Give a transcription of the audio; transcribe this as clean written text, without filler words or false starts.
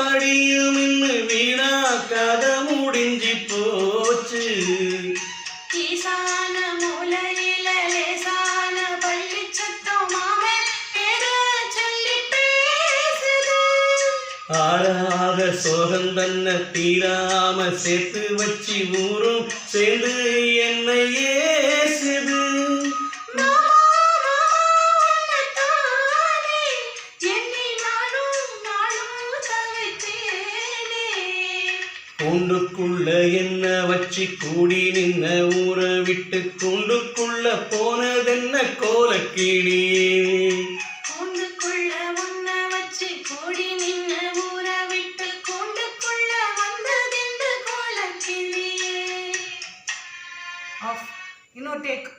படியும் இன்னும் வீணாக்காக முடிஞ்சு போச்சு. ஈசான மூலையில லேசான பள்ளி சத்தம் மாமன் பேர சொல்லி பேசுது. ஆறாத சோகம் தன்னை தீராம சேர்த்து வச்சு ஊரும் சேர்ந்து என்னை ஏசுது. கூண்டுக்குள்ள என்ன வச்சு கூடி நின்ன ஊரை விட்டு கூண்டுக்குள்ள போனதென்ன கோலக்கிளியே. கூண்டுக்குள்ள உன்ன வச்சு கூடி நின்ன ஊரை விட்டு கூண்டுக்குள்ள வந்ததென்ன கோலக்கிளியே. இன்னொரு டேக்.